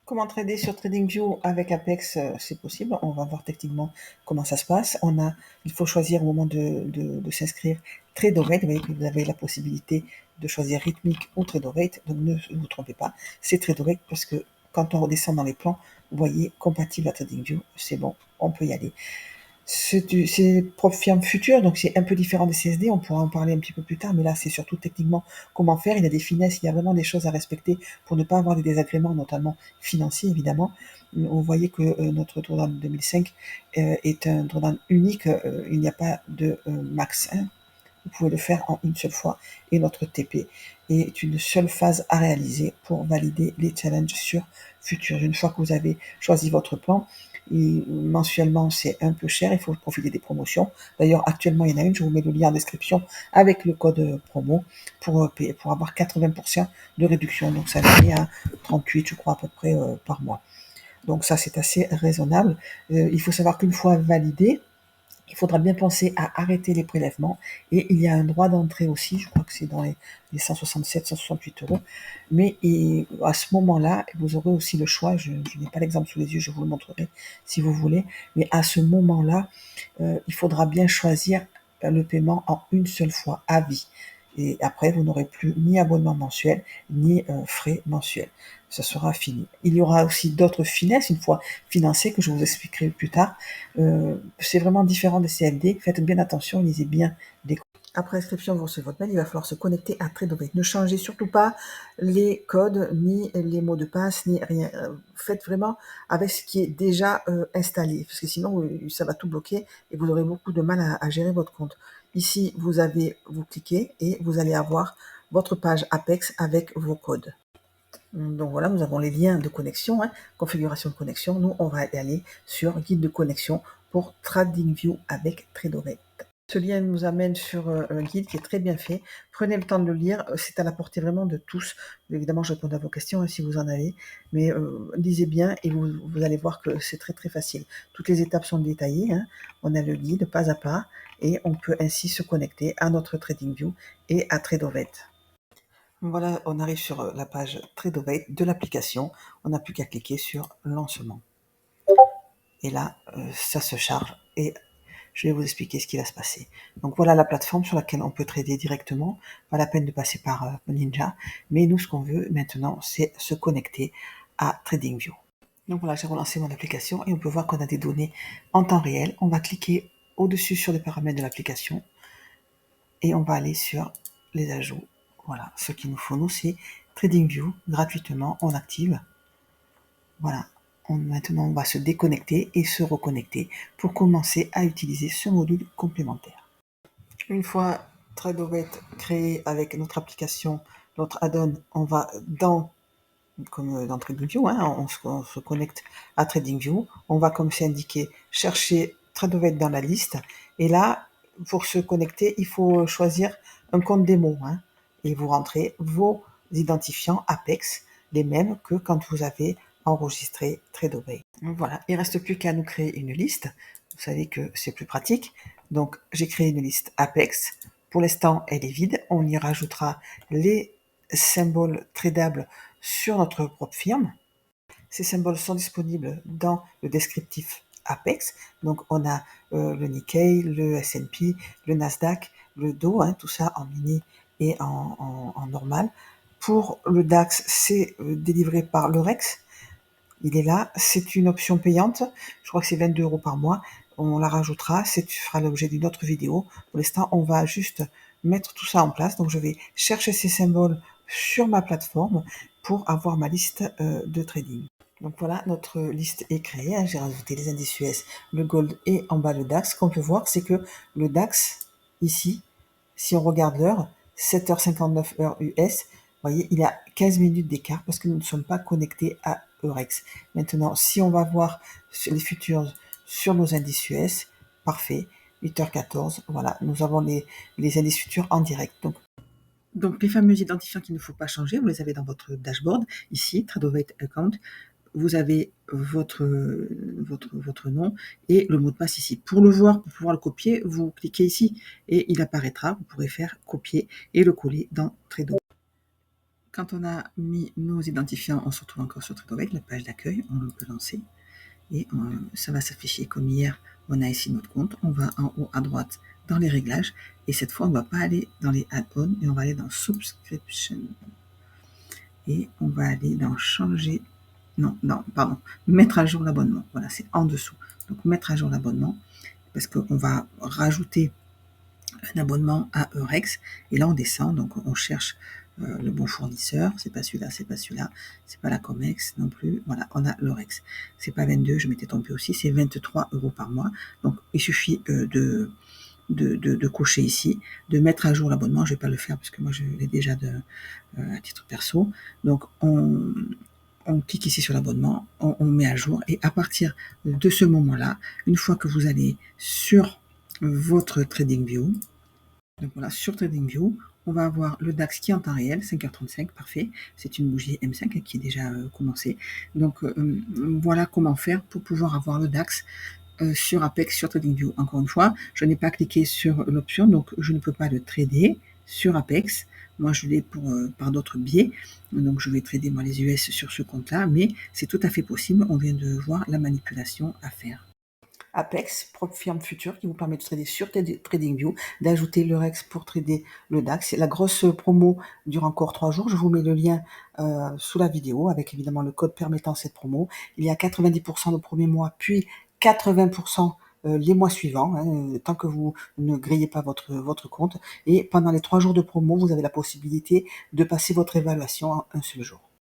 Comment trader sur TradingView avec Apex, c'est possible. On va voir techniquement comment ça se passe. Il faut choisir au moment de s'inscrire Trade Rate. Vous voyez que vous avez la possibilité de choisir rythmique ou Trade Rate. Donc ne vous trompez pas, c'est Trade Rate parce que quand on redescend dans les plans, vous voyez compatible à TradingView, c'est bon, on peut y aller. C'est propre firme future, donc c'est un peu différent des CSD, on pourra en parler un petit peu plus tard, mais là c'est surtout techniquement comment faire, il y a des finesses, il y a vraiment des choses à respecter pour ne pas avoir des désagréments, notamment financiers évidemment. Vous voyez que notre drawdown 2005 est un drawdown unique, il n'y a pas de max 1, vous pouvez le faire en une seule fois, et notre TP est une seule phase à réaliser pour valider les challenges sur futur. Une fois que vous avez choisi votre plan, mensuellement c'est un peu cher, il faut profiter des promotions. D'ailleurs actuellement il y en a une, je vous mets le lien en description avec le code promo pour avoir 80% de réduction, donc ça va à 38 je crois à peu près par mois. Donc ça c'est assez raisonnable. Il faut savoir qu'une fois validé, il faudra bien penser à arrêter les prélèvements et il y a un droit d'entrée aussi, je crois que c'est dans les 167, 168 euros. Mais à ce moment-là, vous aurez aussi le choix, je n'ai pas l'exemple sous les yeux, je vous le montrerai si vous voulez, mais à ce moment-là, il faudra bien choisir le paiement en une seule fois à vie. Et après, vous n'aurez plus ni abonnement mensuel, ni frais mensuels. Ça sera fini. Il y aura aussi d'autres finesses, une fois financées, que je vous expliquerai plus tard. C'est vraiment différent des CFD. Faites bien attention, lisez bien les codes. Après inscription, vous recevez votre mail, il va falloir se connecter à TradeOvate. Ne changez surtout pas les codes, ni les mots de passe, ni rien. Faites vraiment avec ce qui est déjà installé, parce que sinon, ça va tout bloquer et vous aurez beaucoup de mal à gérer votre compte. Ici, vous cliquez et vous allez avoir votre page Apex avec vos codes. Donc voilà, nous avons les liens de connexion, configuration de connexion. Nous, on va aller sur guide de connexion pour TradingView avec TradeOvate. Ce lien nous amène sur un guide qui est très bien fait. Prenez le temps de le lire, c'est à la portée vraiment de tous. Évidemment, je réponds à vos questions si vous en avez, mais lisez bien et vous allez voir que c'est très très facile. Toutes les étapes sont détaillées, on a le guide pas à pas et on peut ainsi se connecter à notre TradingView et à TradeOvate. Voilà, on arrive sur la page TradeOvate de l'application. On n'a plus qu'à cliquer sur lancement. Et là, ça se charge et je vais vous expliquer ce qui va se passer. Donc voilà la plateforme sur laquelle on peut trader directement. Pas la peine de passer par Ninja. Mais nous, ce qu'on veut maintenant, c'est se connecter à TradingView. Donc voilà, j'ai relancé mon application et on peut voir qu'on a des données en temps réel. On va cliquer au-dessus sur les paramètres de l'application et on va aller sur les ajouts. Voilà, ce qu'il nous faut, nous, c'est TradingView, gratuitement, on active. Voilà, maintenant on va se déconnecter et se reconnecter pour commencer à utiliser ce module complémentaire. Une fois TradeOvate créé avec notre application, notre add-on, on va comme dans TradingView, on se connecte à TradingView, on va comme c'est indiqué chercher TradeOvate dans la liste et là pour se connecter il faut choisir un compte démo et vous rentrez vos identifiants Apex, les mêmes que quand vous avez enregistré TradeOvate. Voilà, il ne reste plus qu'à nous créer une liste, vous savez que c'est plus pratique, donc j'ai créé une liste Apex, pour l'instant elle est vide, on y rajoutera les symboles tradables sur notre propre firme. Ces symboles sont disponibles dans le descriptif Apex. Donc on a le Nikkei, le S&P, le Nasdaq, le Dow, tout ça en mini et en normal. Pour le DAX, c'est délivré par l'Eurex. Il est là, c'est une option payante, je crois que c'est 22 € par mois, on la rajoutera, c'est fera l'objet d'une autre vidéo. Pour l'instant, on va juste mettre tout ça en place, donc je vais chercher ces symboles sur ma plateforme pour avoir ma liste de trading. Donc voilà, notre liste est créée, j'ai rajouté les indices US, le Gold et en bas le DAX. Ce qu'on peut voir, c'est que le DAX, ici, si on regarde l'heure, 7h59 heure US, vous voyez, il y a 15 minutes d'écart parce que nous ne sommes pas connectés à Eurex. Maintenant, si on va voir les futurs sur nos indices US, parfait, 8h14, voilà, nous avons les indices futurs en direct. Donc les fameux identifiants qu'il ne faut pas changer, vous les avez dans votre dashboard, ici, TradeOvate Account, vous avez votre nom et le mot de passe ici. Pour le voir, pour pouvoir le copier, vous cliquez ici et il apparaîtra, vous pourrez faire copier et le coller dans TradeOvate. Quand on a mis nos identifiants, on se retrouve encore sur TradeOrate, la page d'accueil, on peut lancer et ça va s'afficher comme hier. On a ici notre compte, on va en haut à droite dans les réglages et cette fois on ne va pas aller dans les add-ons et on va aller dans subscription et on va aller dans changer, mettre à jour l'abonnement. Voilà, c'est en dessous. Donc mettre à jour l'abonnement parce qu'on va rajouter un abonnement à Eurex et là on descend, donc on cherche le bon fournisseur, c'est pas celui-là, c'est pas celui-là, c'est pas la Comex non plus, voilà, on a l'Eurex, c'est pas 22, je m'étais trompée aussi, c'est 23 € par mois, donc il suffit de cocher ici, de mettre à jour l'abonnement, je vais pas le faire parce que moi je l'ai déjà à titre perso, donc on clique ici sur l'abonnement, on met à jour et à partir de ce moment-là, une fois que vous allez sur votre TradingView, donc voilà, sur TradingView, on va avoir le DAX qui est en temps réel, 5h35, parfait. C'est une bougie M5 qui est déjà commencée. Donc voilà comment faire pour pouvoir avoir le DAX sur Apex, sur TradingView. Encore une fois, je n'ai pas cliqué sur l'option, donc je ne peux pas le trader sur Apex. Moi, je l'ai par d'autres biais. Donc, je vais trader moi les US sur ce compte-là, mais c'est tout à fait possible. On vient de voir la manipulation à faire. Apex, propre firme future qui vous permet de trader sur TradingView, d'ajouter l'Eurex pour trader le DAX. La grosse promo dure encore 3 jours. Je vous mets le lien sous la vidéo avec évidemment le code permettant cette promo. Il y a 90% le premier mois, puis 80% les mois suivants, tant que vous ne grillez pas votre compte. Et pendant les 3 jours de promo, vous avez la possibilité de passer votre évaluation en un seul jour.